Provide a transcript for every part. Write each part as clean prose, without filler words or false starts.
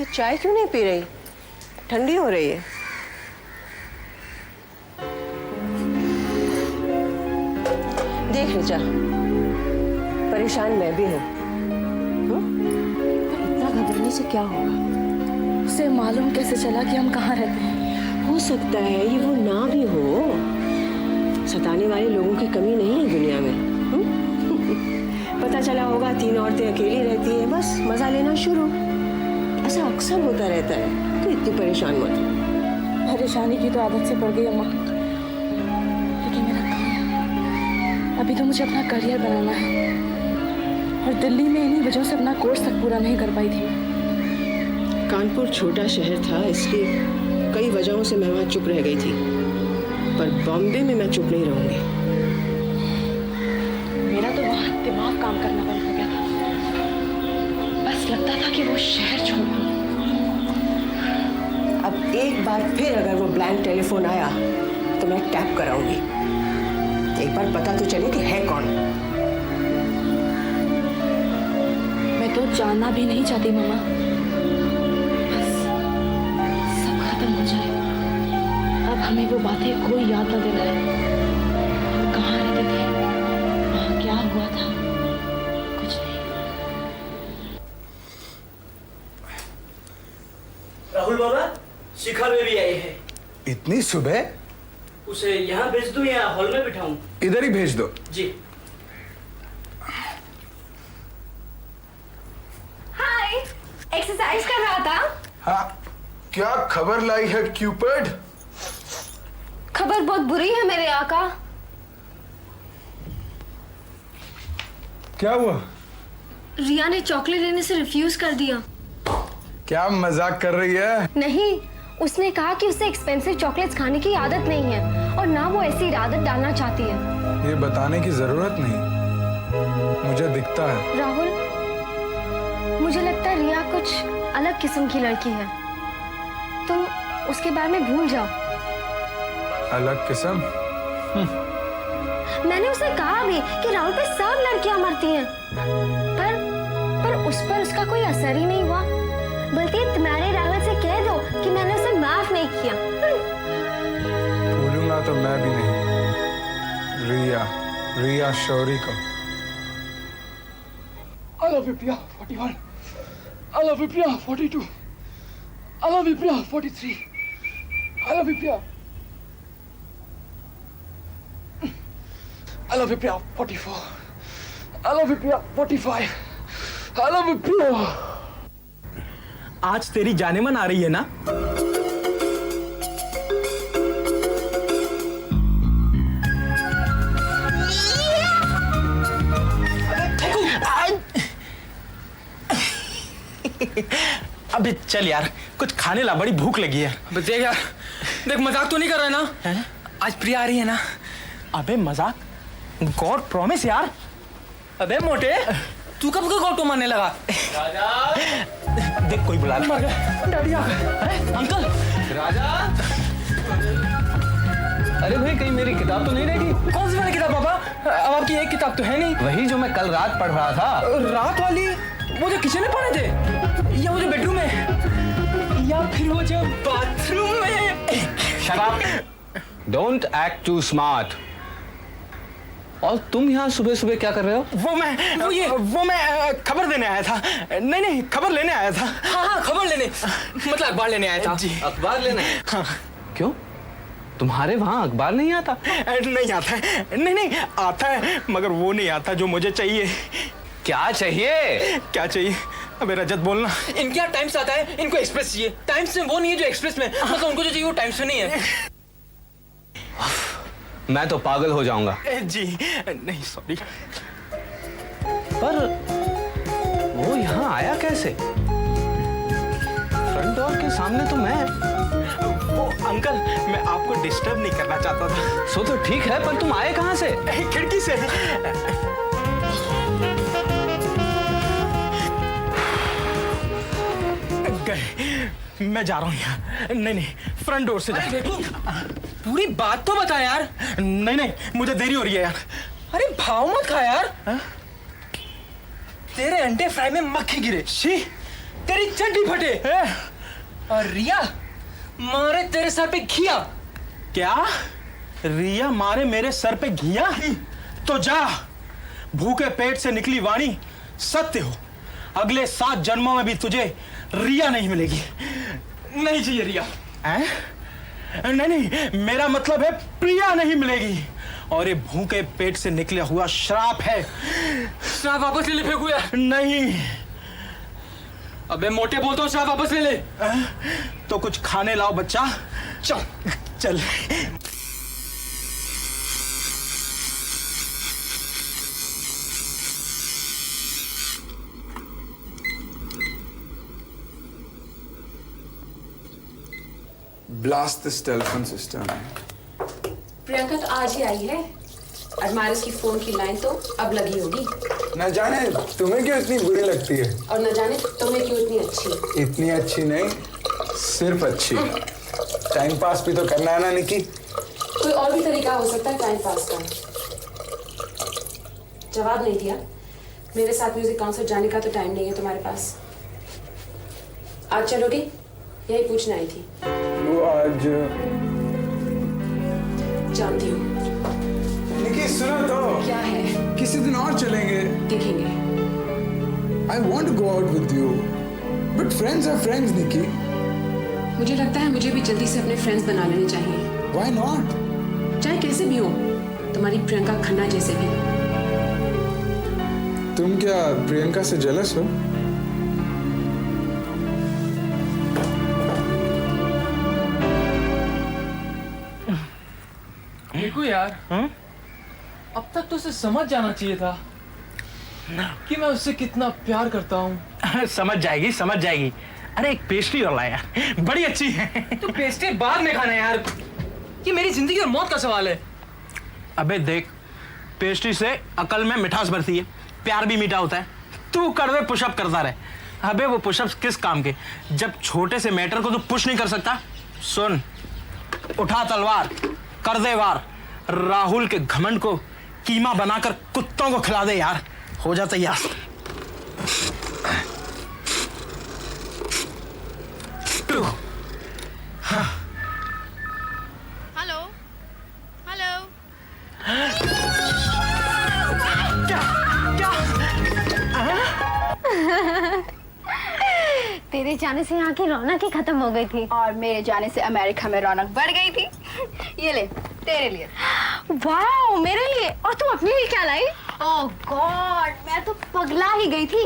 तो चाय क्यों नहीं पी रही? ठंडी हो रही है। देख रिचा, परेशान मैं भी हूँ। इतना घबराने से क्या होगा? उसे मालूम कैसे चला कि हम कहाँ रहते हैं? हो सकता है ये वो ना भी हो। सताने वाले लोगों की कमी नहीं है दुनिया में। पता चला होगा 3 औरतें अकेली रहती हैं, बस मजा लेना शुरू। ऐसा अक्सर होता रहता है, तो इतनी परेशान मत हो। परेशानी की तो आदत से पड़ गई अम्मा, लेकिन मेरा काम, अभी तो मुझे अपना करियर बनाना है और दिल्ली में इन्हीं वजहों से अपना कोर्स तक पूरा नहीं कर पाई थी मैं। कानपुर छोटा शहर था, इसलिए कई वजहों से मैं वहाँ चुप रह गई थी, पर बॉम्बे में मैं चुप नहीं रहूंगी। मेरा तो बहुत दिमाग काम करना बंद हो गया था, बस लगता था कि वो शहर छोड़ दूं। अब एक बार फिर अगर वो ब्लैंक टेलीफोन आया तो मैं टैप कराऊंगी। एक बार पता तो चले कि है कौन। मैं तो जानना भी नहीं चाहती मामा, बस सब खत्म हो जाए। अब हमें वो बातें कोई याद न दिलाए। हम कहाँ रहते थे, वहाँ क्या हुआ था, कुछ नहीं। राहुल बाबा, शिखा बेबी आई है। इतनी सुबह? उसे यहाँ भेज दूं या हॉल में बिठाऊं? इधर ही भेज दो। जी। हाय, एक्सरसाइज कर रहा था। हाँ, क्या खबर लाई है क्यूपिड? खबर बहुत बुरी है मेरे आका। क्या हुआ? रिया ने चॉकलेट लेने से रिफ्यूज कर दिया। क्या मजाक कर रही है? नहीं, उसने कहा कि उसे एक्सपेंसिव चॉकलेट्स खाने की आदत नहीं है और ना वो ऐसी आदत डालना चाहती है। ये बताने की जरूरत नहीं, मुझे दिखता है। राहुल, मुझे लगता है रिया कुछ अलग किस्म की लड़की है। तुम उसके बारे में भूल जाओ। अलग किस्म? मैंने उसे कहा भी कि राहुल पे सब लड़कियां मरती हैं, पर उस पर उसका कोई असर ही नहीं हुआ। बल्कि तुम्हारे राहुल से कह दो कि मैंने उसे माफ नहीं किया। भूलूंगा तो मैं भी नहीं। रिया शौरी को। I love you, Priya, 41. I love you, Priya, 42. I love you, Priya, 43. I love you, Priya. I love you, Priya, 44. I love you, Priya, 45. I love you, Priya. आज तेरी जाने मन आ रही है ना? अबे चल यार, कुछ खाने ला, बड़ी भूख लगी है। देख यार, देख मजाक तो नहीं कर रहा है ना? है? आज प्रिया आ रही है ना? अबे मजाक? गॉड प्रॉमिस यार। अबे मोटे, तू कब का गॉड मानने लगा? देख कोई बुला रहा है। डैडी आ गए। अरे अंकल। राजा, अरे भाई, कहीं मेरी किताब तो नहीं रहेगी? कौन सी वाली किताब पापा? अब आपकी एक किताब तो है नहीं। वही जो मैं कल रात पढ़ रहा था। रात वाली? वो जो किचन में पढ़े थे, या वो जो बेडरूम में, या फिर वो जो बाथरूम में? Shut up, don't act too smart. और तुम यहाँ सुबह सुबह क्या कर रहे हो? वो मैं खबर देने आया था। नहीं, खबर लेने आया था। हाँ, खबर लेने, मतलब अखबार लेने आया था। जी, अखबार लेने? हाँ। क्यों, तुम्हारे वहाँ अखबार नहीं आता? नहीं आता है। नहीं आता है, मगर वो नहीं आता जो मुझे चाहिए। क्या चाहिए? क्या चाहिए? अबे रजत बोलना। इनके यहाँ टाइम्स आता है, इनको एक्सप्रेस चाहिए। टाइम्स में वो नहीं है जो एक्सप्रेस में, मतलब उनको जो चाहिए वो टाइम्स में नहीं है। मैं तो पागल हो जाऊंगा। जी नहीं, सॉरी। पर वो यहाँ आया कैसे? फ्रंट डोर के सामने तो मैं। वो अंकल, मैं आपको डिस्टर्ब नहीं करना चाहता था। सो तो ठीक है, पर तुम आए कहाँ से? खिड़की से। मैं जा रहा हूँ यहाँ। नहीं, फ्रंट डोर से जा। पूरी बात तो बता यार। नहीं, मुझे देरी हो रही है यार। अरे भाव मत खा यार। तेरे अंडे फ्राई में मक्खी गिरे। शी, तेरी चड्डी फटे। और रिया मारे तेरे सर पे घिया। क्या? रिया मारे मेरे सर पे घिया? तो जा, भूखे पेट से निकली वाणी सत्य हो। अगले 7 जन्मों में भी तुझे रिया नहीं मिलेगी। नहीं चाहिए रिया। नहीं, मेरा मतलब है प्रिया नहीं मिलेगी। और ये भूखे पेट से निकला हुआ श्राप है। श्राप वापस ले ले फेंकू यार। नहीं। अबे मोटे बोलता हूँ, श्राप वापस ले ले। तो कुछ खाने लाओ बच्चा। चल चल। Blast this telephone system. Priyanka तो आज ही आई है। अजमारिस की फोन की लाइन तो अब लगी होगी। न जाने तुम्हें क्यों इतनी बुरी लगती है। और न जाने तुम्हें क्यों इतनी अच्छी। इतनी अच्छी नहीं, सिर्फ अच्छी। टाइम पास भी तो करना है ना निकी। कोई और भी तरीका हो सकता है टाइम पास का। जवाब नहीं दिया। मेरे साथ म्यूजिक कॉन्सर्ट जाने का तो टाइम नहीं है तुम्हारे पास। आज चलोगे? यही पूछना आई थी। वो आज जानती हूँ। निकी सुनो तो, क्या है? किसी दिन और चलेंगे। देखेंगे। I want to go out with you, but friends are friends, निकी। मुझे लगता है मुझे भी जल्दी से अपने फ्रेंड्स बना लेने चाहिए। Why not? चाहे कैसे भी हो, तुम्हारी प्रियंका खन्ना जैसे भी। तुम क्या प्रियंका से जेलस हो? देखो यार, अब तक तो उसे समझ जाना चाहिए था कि मैं उससे कितना प्यार करता हूँ। समझ जाएगी, समझ जाएगी। अरे एक पेस्ट्री और लाया, बड़ी अच्छी है। तो पेस्ट्री बाद में खाना यार, ये मेरी जिंदगी और मौत का सवाल है। अबे देख, पेस्ट्री से अकल में मिठास भरती है, प्यार भी मीठा होता है। तू कड़वे पुशअप करता रहे। अबे वो पुशअप्स किस काम के, जब छोटे से मैटर को तू पुश नहीं कर सकता। सुन, उठा तलवार, कर दे वार। राहुल के घमंड को कीमा बनाकर कुत्तों को खिला दे यार। हो जा तैयार। Hello hello. तेरे जाने से यहाँ की रौनक ही खत्म हो गई थी। और मेरे जाने से अमेरिका में रौनक बढ़ गई थी। ये ले तेरे लिए। वाओ, मेरे लिए? और तुम अपने लिए क्या लाई? ओह गॉड, मैं तो पगला ही गई थी।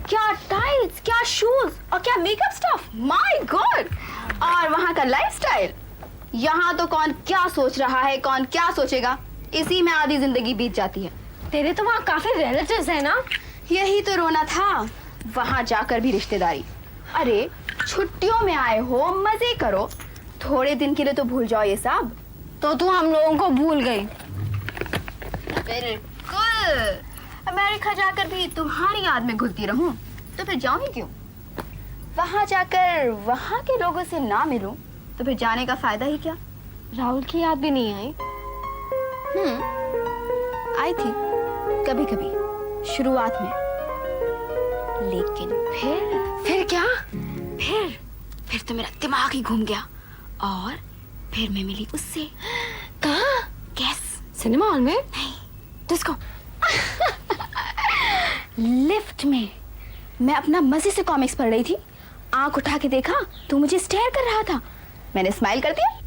क्या टाइल्स, क्या शूज और क्या मेकअप स्टफ। My God. और वहाँ का लाइफस्टाइल। यहाँ तो कौन क्या सोच रहा है, कौन क्या सोचेगा, इसी में आधी जिंदगी बीत जाती है। तेरे तो वहाँ काफी रिलेटिव्स है ना? यही तो रोना था, वहाँ जाकर भी रिश्तेदारी। अरे छुट्टियों में आए हो, मजे करो, थोड़े दिन के लिए तो भूल जाओ ये सब। तो तू हम लोगों को भूल गई। बिल्कुल। अमेरिका जाकर भी तुम्हारी याद में घुलती रहूं तो फिर जाऊं ही क्यों। वहां जाकर वहां के लोगों से ना मिलूं तो फिर जाने का फायदा ही क्या। राहुल की याद भी नहीं आई? आई थी कभी कभी शुरुआत में, लेकिन फिर क्या? फिर तो मेरा दिमाग ही घूम गया और फिर मैं मिली उससे। कहाँ? कैस? सिनेमा हॉल में? नहीं, डिस्को? लिफ्ट में। मैं अपना मजे से कॉमिक्स पढ़ रही थी, आंख उठा के देखा तो मुझे स्टेयर कर रहा था। मैंने स्माइल कर दिया,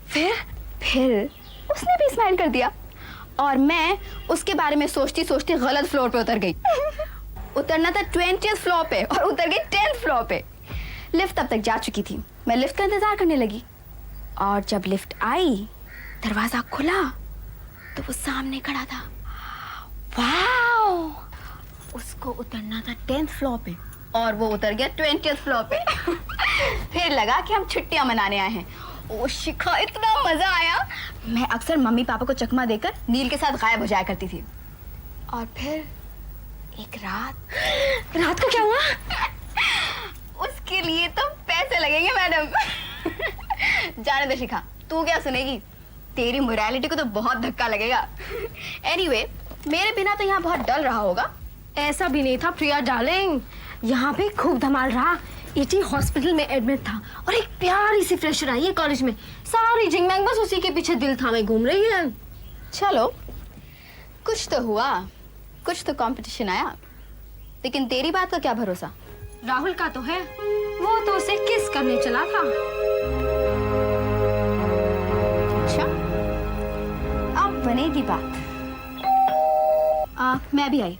फिर उसने भी स्माइल कर दिया और मैं उसके बारे में सोचती सोचती गलत फ्लोर पे उतर गई। उतरना था 20th फ्लोर पे और उतर गई 10th फ्लोर पे। लिफ्ट तब तक जा चुकी थी। मैं लिफ्ट का इंतजार करने लगी और जब लिफ्ट आई, दरवाजा खुला तो वो सामने खड़ा था। वाओ! उसको उतरना था 10th फ्लोर पे और वो उतर गया 20th फ्लोर पे। फिर लगा कि हम छुट्टियां मनाने आए हैं। ओ शिखा, इतना मजा आया। मैं अक्सर मम्मी पापा को चकमा देकर नील के साथ गायब हो जाया करती थी। और फिर एक रात को क्या हुआ? उसके लिए तो पैसे लगेंगे मैडम। जाने दे शिखा, तू क्या सुनेगी, तेरी मोरालिटी को तो बहुत धक्का लगेगा। एनीवे, मेरे बिना तो यहाँ बहुत डल रहा होगा। ऐसा भी नहीं था प्रिया डार्लिंग, यहाँ पे खूब धमाल रहा। ईटी हॉस्पिटल में एडमिट था और एक प्यारी सी फ्रेशर आई है कॉलेज में, सारी जिंगमैंग बस उसी के पीछे दिल थामे घूम रही है। चलो कुछ तो हुआ, कुछ तो कंपटीशन आया, लेकिन तेरी बात का क्या भरोसा? राहुल का तो है, वो तो उसे किस करने चला था। अच्छा, अब बनेगी बात। मैं भी आई।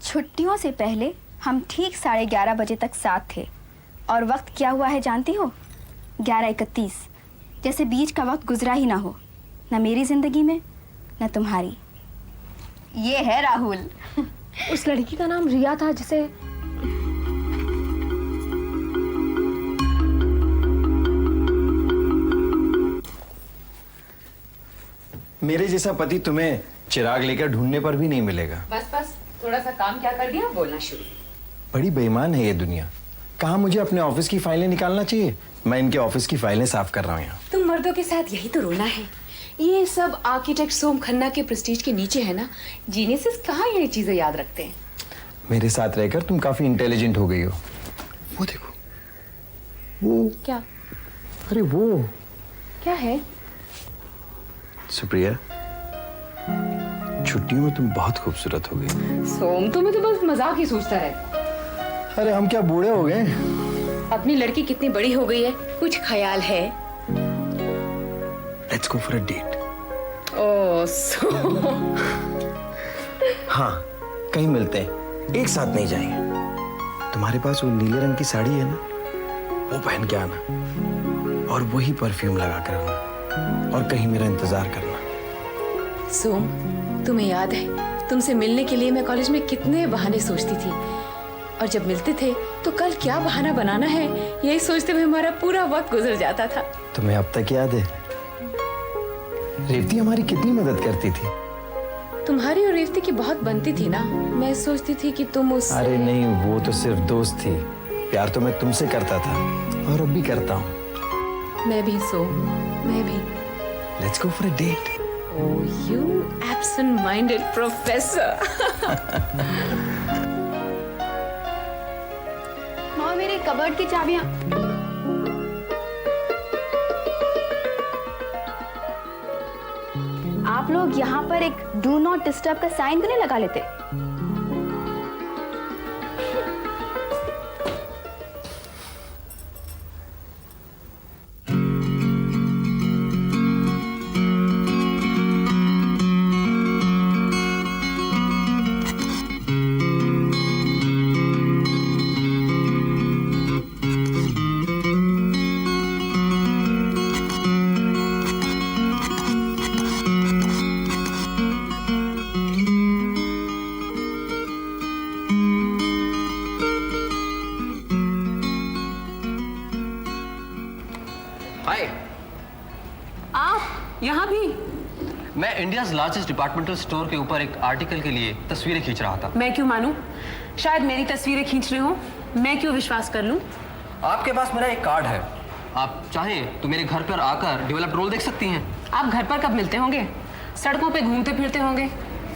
छुट्टियों से पहले हम ठीक 11:30 बजे तक साथ थे और वक्त क्या हुआ है जानती हो? 11:31। जैसे बीच का वक्त गुजरा ही ना हो, न मेरी जिंदगी में न तुम्हारी। ये है राहुल। उस लड़की का नाम रिया था जिसे मेरे जैसा पति तुम्हें चिराग लेकर ढूंढने पर भी नहीं मिलेगा। बस बस, थोड़ा सा काम क्या कर दिया, बोलना शुरू। बड़ी बेईमान है ये दुनिया। कहाँ मुझे अपने ऑफिस की फाइलें निकालना चाहिए, मैं इनके ऑफिस की फाइलें साफ कर रहा हूँ यहाँ। तुम मर्दों के साथ यही तो रोना है। ये सब आर्किटेक्ट सोम खन्ना के प्रेस्टीज के नीचे है ना। जीनियस कहाँ ये चीजें याद रखते हैं। मेरे साथ रहकर तुम काफी इंटेलिजेंट हो गई हो। वो देखो, वो क्या? अरे वो क्या है? सुप्रिया, छुट्टियों में तुम बहुत खूबसूरत हो गई। सोम तुम्हें तो बस मजाक ही सोचता है। अरे हम क्या बूढ़े हो गए? अपनी लड़की कितनी बड़ी हो गई है, कुछ ख्याल है? Let's go for a date. Oh Som. हाँ, कहीं मिलते हैं, एक साथ नहीं जाएंगे। तुम्हारे पास वो नीले रंग की साड़ी है ना, वो पहन के आना और वही परफ्यूम लगा कर आना और कहीं मेरा इंतजार करना। सोम, तुम्हें याद है तुमसे मिलने के लिए मैं कॉलेज में कितने बहाने सोचती थी, और जब मिलते थे तो कल क्या बहाना बनाना है यही सोचते हुए हमारा पूरा वक्त गुजर जाता था। तुम्हें अब तक याद है रेवती हमारी कितनी मदद करती थी? तुम्हारी और रेवती की बहुत बनती थी ना। मैं सोचती थी कि तुम उस अरे नहीं, वो तो सिर्फ दोस्त थी। प्यार तो मैं तुमसे करता था और अब भी करता हूँ। मैं भी सोम, मैं भी। Let's go for a date. Oh, you absent-minded professor. माँ, मेरी कबर्ड की चाबियां। आप लोग यहाँ पर एक डू नॉट डिस्टर्ब का साइन तो नहीं लगा लेते? हाय, आप यहाँ भी? मैं इंडियाज लार्जेस्ट डिपार्टमेंटल स्टोर के ऊपर एक आर्टिकल के लिए तस्वीरें खींच रहा था। मैं क्यों मानूं? शायद मेरी तस्वीरें खींच रहे हो, मैं क्यों विश्वास कर लूं? आपके पास मेरा एक कार्ड है, आप चाहें तो मेरे घर पर आकर डेवलप्ड रोल देख सकती हैं। आप घर पर कब मिलते होंगे? सड़कों पे घूमते फिरते होंगे,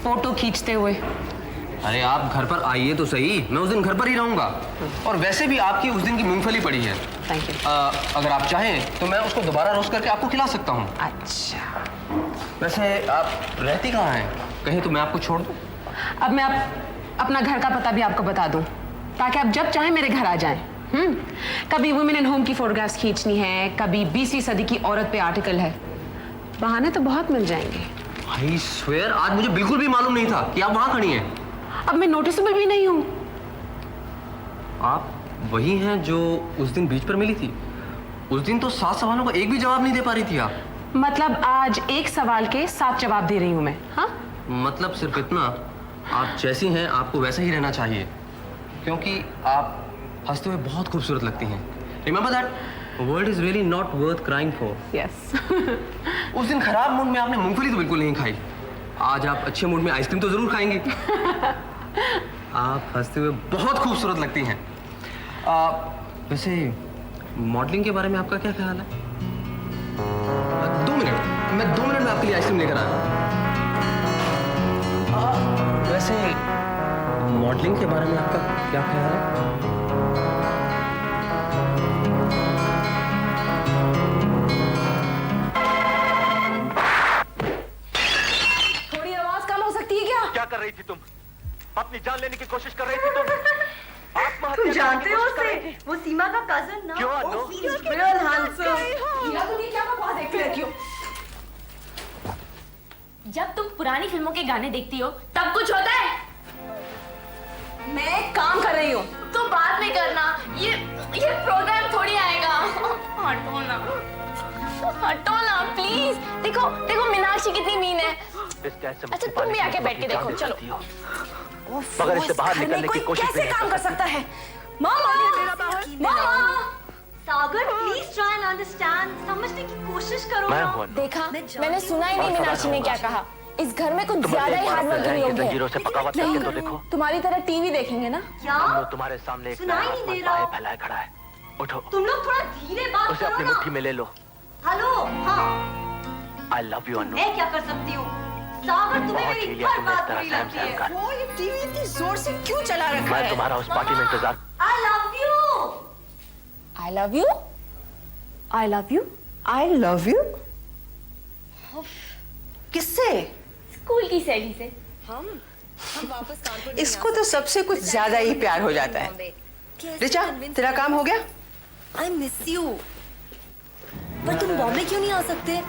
फोटो खींचते हुए। अरे आप घर पर आइए तो सही, मैं उस दिन घर पर ही रहूंगा। और वैसे भी आपकी उस दिन की मूंगफली पड़ी है। Thank you. अगर आप चाहें तो मैं उसको दोबारा रोस्ट करके आपको खिला सकता हूँ। अच्छा, वैसे आप रहती कहाँ हैं? कहीं तो मैं आपको छोड़ दूँ। अब मैं अपना घर का पता भी आपको बता दूं, ताकि आप जब चाहें मेरे घर आ जाएं। कभी वुमेन इन होम की फोटोग्राफ्स खींचनी है, कभी 20वीं सदी की औरत पे आर्टिकल है, बहाने तो बहुत मिल जाएंगे। आई स्वेयर, आज मुझे बिल्कुल भी मालूम नहीं था कि आप वहाँ खड़ी हैं। अब मैं नोटिसेबल भी नहीं हूँ। आप वही हैं जो उस दिन बीच पर मिली थी? उस दिन तो 7 सवालों का एक भी जवाब नहीं दे पा रही थी आप। मतलब आज एक सवाल के 7 जवाब दे रही हूँ मैं। हाँ, मतलब सिर्फ इतना, आप जैसी हैं आपको वैसा ही रहना चाहिए, क्योंकि आप हंसते हुए बहुत खूबसूरत लगती हैं। Remember that world is really not worth crying for. Yes. उस दिन खराब मूड में आपने मूंगफली तो बिल्कुल नहीं खाई, आज आप अच्छे मूड में आइसक्रीम तो जरूर खाएंगी। आप हंसते हुए बहुत खूबसूरत लगती हैं। वैसे मॉडलिंग के बारे में आपका क्या ख्याल है? 2 मिनट, मैं 2 मिनट में आपके लिए आइसक्रीम लेकर आया। वैसे मॉडलिंग के बारे में आपका क्या ख्याल है? थोड़ी आवाज कम हो सकती है क्या? क्या कर रही थी तुम? अपनी जान लेने की कोशिश कर रही थी तुम? तुम जानते हो उसे? वो सीमा का कजन ना? क्यों अनु? Real handsome. क्या बकवास देखती रहती हो? जब तुम पुरानी फिल्मों के गाने देखती हो तब कुछ होता है? मैं काम कर रही हूँ। तो बाद में करना, ये प्रोग्राम थोड़ी आएगा। हटो ना, हटो ना प्लीज। देखो देखो मीनाक्षी कितनी मीन है। अच्छा तुम भी आके बैठ के देखो, चलो। मगर इससे बाहर निकलने की कोशिश कैसे काम कर सकता है? मामा, मामा। सागर प्लीज ट्राई एंड अंडरस्टैंड, समझने की कोशिश करो ना। देखा, मैंने सुना ही नहीं मीनाक्षी ने क्या कहा। इस घर में कुछ ज्यादा ही हार्ड वर्किंग लोग जंजीरों से पकावत करके तो देखो। तुम्हारी तरह टीवी देखेंगे ना? क्या? तुम्हारे सामने एक सुनाई नहीं दे रहा। फैलाए खड़ा है। उठो, तुम लोग थोड़ा धीरे बात उसे करो अपनी ना। मुट्ठी में ले लो। हेलो, हाँ। आई लव यू अनु। मैं क्या कर सकती हूँ? सागर तुम्हें बहुत मेरी लिया हर तुमने इस बात तरह बुरी सहम लगती सहम है। कर। वो ये टीवी इतनी जोर से क्यों चला रखा मैं है? तुम्हारा उस पार्टी में इंतजार। I love you। I love you. I love you. I love you. किससे? स्कूल की सहेली से। इसको तो सबसे कुछ ज्यादा ही प्यार हो जाता है। रिचा, तेरा काम हो गया? I miss you। पर तुम बॉम्बे क्यों नहीं आ सकते?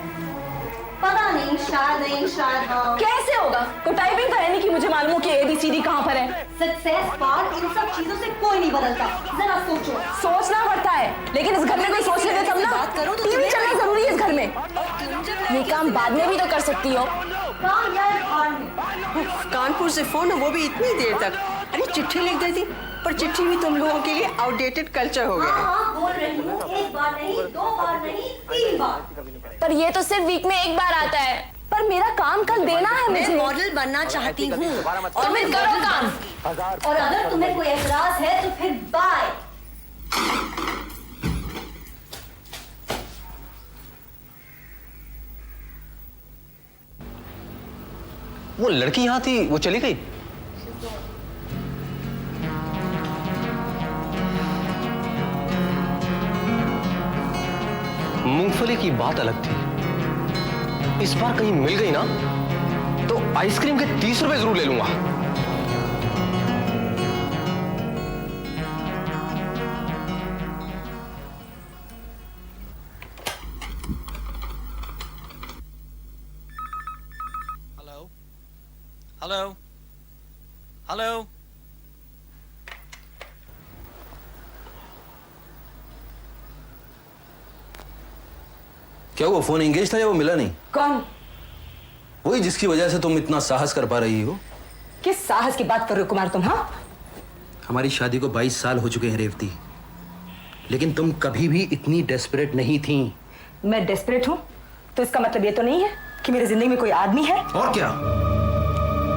पता नहीं, शायद हाँ। कैसे होगा? कोई टाइपिंग तो है नहीं कि मुझे मालूम हो कि ABCD कहाँ पर है। सक्सेस पार्ट इन सब चीजों से कोई नहीं बदलता। जरा सोचो। सोचना पड़ता है, लेकिन इस घर में कोई सोच लेते तब ना। बात करो तो टीवी चलना जरूरी है इस घर में। ये काम बाद में भी तो कर सकती हो। काम या हार में। कानपुर से फोन, वो भी इतनी देर तक। अरे चिट्ठी लिख देती, पर चिट्ठी भी तुम लोगों के लिए आउटडेटेड कल्चर हो गया है। हाँ, बोल रही हूँ। 1 बार नहीं, 2 बार नहीं, 3 बार। पर ये तो सिर्फ वीक में 1 बार आता है। पर मेरा काम कल देना है मुझे। मैं मॉडल बनना चाहती हूँ। और फिर करो काम। और अगर तुम्हें कोई एतराज है तो फिर बाय। वो लड़की यहाँ थी, वो चली गई। मूंगफली की बात अलग थी। इस बार कहीं मिल गई ना तो आइसक्रीम के 30 रुपए जरूर ले लूंगा। Hello, hello, hello. क्या वो फोन एंगेज था या वो मिला नहीं? कौन? वही जिसकी वजह से तुम इतना साहस कर पा रही हो। किस साहस की बात कर रहे हो कुमार तुम? हाँ, हमारी शादी को 22 साल हो चुके हैं रेवती, लेकिन तुम कभी भी इतनी डेस्परेट नहीं थी। मैं डेस्परेट हूँ तो इसका मतलब ये तो नहीं है कि मेरी जिंदगी में कोई आदमी है। और क्या,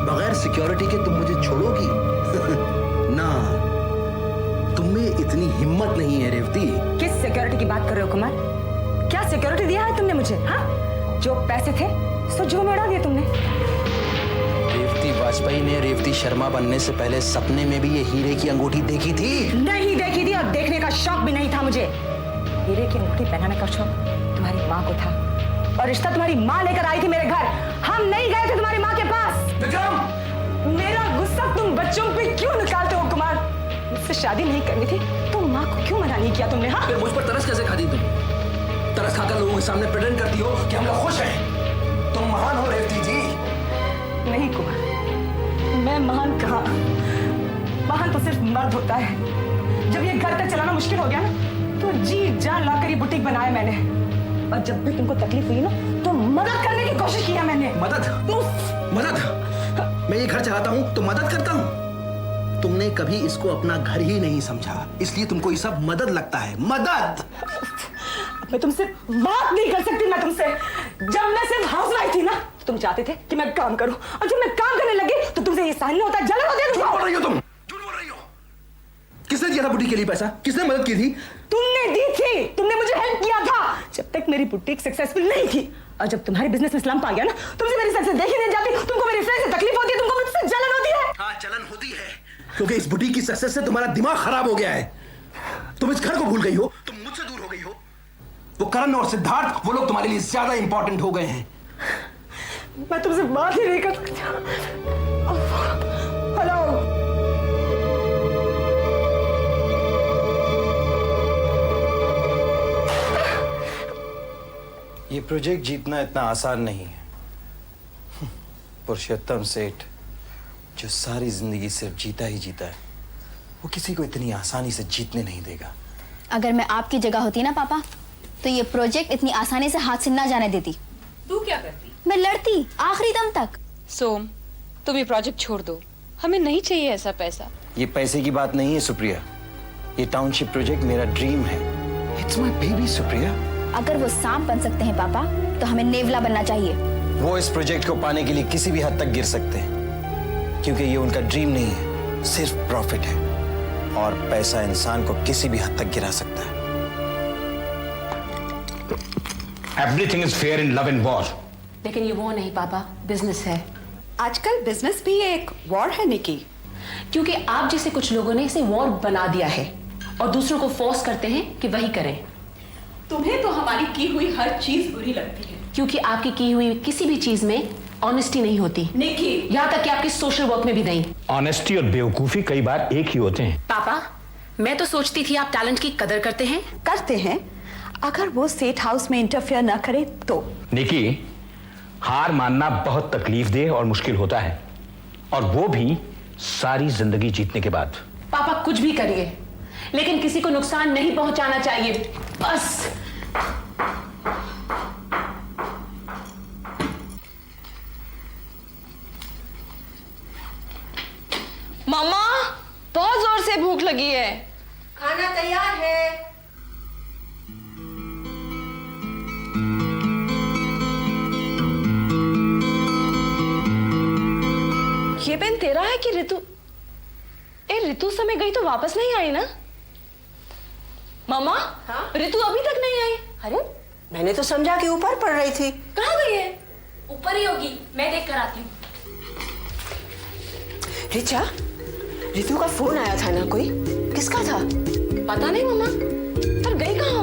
बगैर सिक्योरिटी के तुम मुझे छोड़ोगी? ना, तुम में इतनी हिम्मत नहीं है रेवती। किस सिक्योरिटी की बात कर रहे हो कुमार? क्या सिक्योरिटी दिया है तुमने मुझे? हाँ, जो पैसे थे सो जो में उड़ा दिए तुमने। रेवती वाजपेयी ने रेवती शर्मा बनने से पहले सपने में भी ये हीरे की अंगूठी देखी थी? नहीं देखी थी, और देखने का शौक भी नहीं था मुझे। हीरे की अंगूठी पहनाने का शौक तुम्हारी माँ को था, और रिश्ता तुम्हारी माँ लेकर आई थी मेरे घर। हम नहीं गए थे तुम्हारी माँ के पास। विक्रम, मेरा गुस्सा तुम बच्चों पे क्यों निकालते हो कुमार? मुझसे शादी नहीं करनी थी तो माँ को क्यों मना नहीं किया तुमने? हाँ, फिर मुझ पर तरस कैसे खाती तुम? तरस खाकर लोगों के सामने प्रेजेंट करती हो कि हम लोग खुश हैं। तुम महान हो रेवती जी। नहीं कुमार, मैं महान कहाँ? महान तो सिर्फ मर्द होता है। जब ये घर तक चलाना मुश्किल हो गया ना तो जी जान लाकर ये बुटीक बनाया मैंने, और जब भी तुमको तकलीफ हुई ना तो मदद करने की कोशिश किया मैंने। मदद? मैं ये घर चलाता हूँ तो मदद करता हूँ। तुमने कभी इसको अपना घर ही नहीं समझा, इसलिए तुमको ये सब मदद लगता है। मदद? मैं तुमसे बात नहीं कर सकती। मैं तुमसे, जब मैं सिर्फ हाउसवाइफ थी ना तो तुम चाहते थे कि मैं काम करूं, और जब मैं काम करने लगी तो तुमसे ये सहन नहीं होता, जलन होती है। झूठ बोल रही हो तुम, झूठ बोल रही हो। किसने दिया था बुटीक के लिए पैसा? किसने मदद की थी? तुमने दी थी, तुमने मुझे हेल्प किया था जब तक मेरी बुटीक सक्सेसफुल नहीं थी। और जब तुम्हारे बिजनेस में स्लम्प आ गया ना, तुमसे मेरी सक्सेस देखी नहीं जाती, तुमको मेरी फ्रेंड से तकलीफ होती है, तुमको मुझसे जलन होती है। हाँ, जलन होती है, क्योंकि इस बुटीक की सक्सेस से तुम्हारा दिमाग खराब हो गया है। तुम इस घर को भूल गई हो, तुम मुझसे दूर हो गई हो। वो करण और सिद्धार्थ, वो लोग तुम्हारे लिए ज्यादा इंपॉर्टेंट हो गए हैं। मैं तुमसे बात ही नहीं कर सकती। हेलो, ये प्रोजेक्ट जीतना इतना आसान नहीं है। पुरुषोत्तम सेठ, जो सारी जिंदगी सिर्फ जीता ही जीता है, वो किसी को इतनी आसानी से जीतने नहीं देगा। अगर मैं आपकी जगह होती ना पापा, तो ये प्रोजेक्ट इतनी आसानी से हाथ से ना जाने देती। तू क्या करती? मैं लड़ती आखिरी दम तक। सोम, तुम ये प्रोजेक्ट छोड़ दो, हमें नहीं चाहिए ऐसा पैसा। ये पैसे की बात नहीं है सुप्रिया, ये टाउनशिप प्रोजेक्ट मेरा ड्रीम है। It's my baby Supriya. अगर वो सांप बन सकते हैं पापा, तो हमें नेवला बनना चाहिए। वो इस प्रोजेक्ट को पाने के लिए किसी भी हद तक गिर सकते हैं, क्योंकि ये उनका ड्रीम नहीं है, सिर्फ प्रॉफिट है। और पैसा इंसान को किसी भी हद तक गिरा सकता है। Everything is fair in love and war. लेकिन ये वो नहीं पापा, बिजनेस है। आजकल बिजनेस भी एक वॉर है निकी। क्योंकि आप जैसे कुछ लोगों ने इसे वॉर बना दिया है और दूसरों को फोर्स करते हैं कि वही करें। तुम्हें तो हमारी की हुई हर चीज बुरी लगती है, क्योंकि आपकी की हुई किसी भी चीज में ऑनेस्टी नहीं होती निकी। यहाँ तक कि आपके सोशल वर्क में भी नहीं। ऑनेस्टी और बेवकूफी कई बार एक ही होते हैं। पापा, मैं तो सोचती थी आप टैलेंट की कदर करते हैं। करते हैं, अगर वो सेठ हाउस में इंटरफेयर ना करे तो। निकी, हार मानना बहुत तकलीफ देह और मुश्किल होता है, और वो भी सारी जिंदगी जीतने के बाद। पापा कुछ भी करिए, लेकिन किसी को नुकसान नहीं पहुंचाना चाहिए, बस। मम्मा, बहुत जोर से भूख लगी है। खाना तैयार है। ये पेन तेरा है कि ऋतु? ऋतु समय गई तो वापस नहीं आई ना? मम्मा, ऋतु अभी तक नहीं आई। अरे, मैंने तो समझा कि ऊपर पड़ रही थी। कहाँ गई है? ऊपर ही होगी, मैं देख कर आती हूँ। रिचा, ऋतु का फोन आया था ना, कोई किसका था? पता नहीं मम्मा, पर गई कहाँ